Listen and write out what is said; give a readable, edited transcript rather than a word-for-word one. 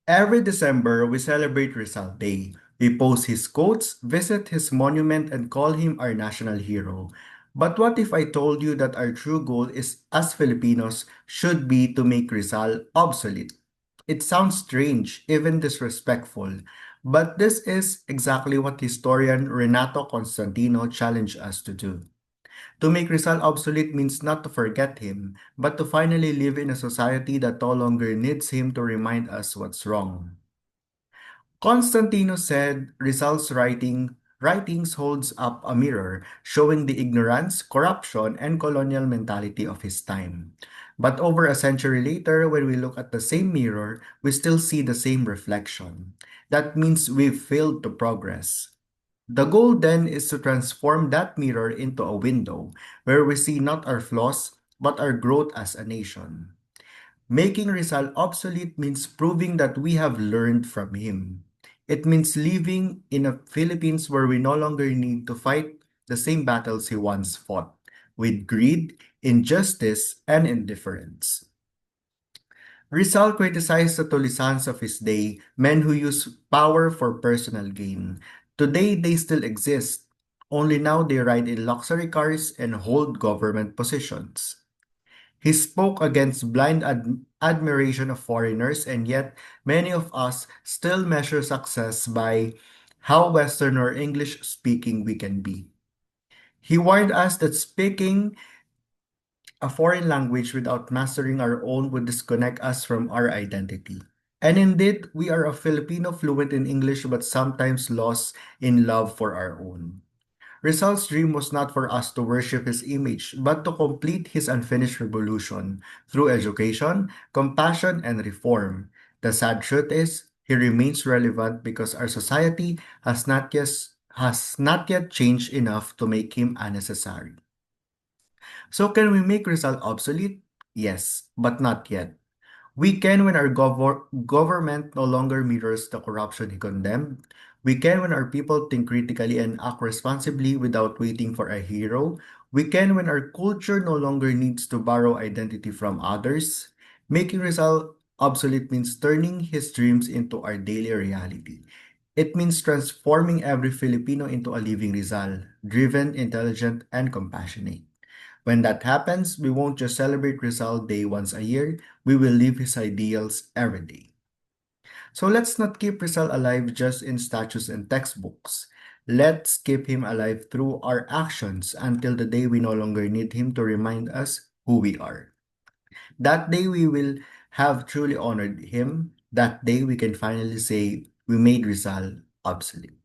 Every December, we celebrate Rizal Day. We post his quotes, visit his monument, and call him our national hero. But what if I told you that our true goal is, as Filipinos, should be to make Rizal obsolete? It sounds strange, even disrespectful, but this is exactly what historian Renato Constantino challenged us to do. To make Rizal obsolete means not to forget him, but to finally live in a society that no longer needs him to remind us what's wrong. Constantino said Rizal's writings holds up a mirror showing the ignorance, corruption, and colonial mentality of his time. But over a century later, when we look at the same mirror, we still see the same reflection. That means we've failed to progress. The goal then is to transform that mirror into a window where we see not our flaws, but our growth as a nation. Making Rizal obsolete means proving that we have learned from him. It means living in a Philippines where we no longer need to fight the same battles he once fought, with greed, injustice, and indifference. Rizal criticized the Tulisans of his day, men who use power for personal gain. Today, they still exist, only now they ride in luxury cars and hold government positions. He spoke against blind admiration of foreigners, and yet many of us still measure success by how Western or English speaking we can be. He warned us that speaking a foreign language without mastering our own would disconnect us from our identity. And indeed, we are a Filipino fluent in English but sometimes lost in love for our own. Rizal's dream was not for us to worship his image, but to complete his unfinished revolution through education, compassion, and reform. The sad truth is, he remains relevant because our society has not yet changed enough to make him unnecessary. So can we make Rizal obsolete? Yes, but not yet. We can when our government no longer mirrors the corruption he condemned. We can when our people think critically and act responsibly without waiting for a hero. We can when our culture no longer needs to borrow identity from others. Making Rizal obsolete means turning his dreams into our daily reality. It means transforming every Filipino into a living Rizal, driven, intelligent, and compassionate. When that happens, we won't just celebrate Rizal Day once a year, we will live his ideals every day. So let's not keep Rizal alive just in statues and textbooks. Let's keep him alive through our actions until the day we no longer need him to remind us who we are. That day we will have truly honored him. That day we can finally say we made Rizal obsolete.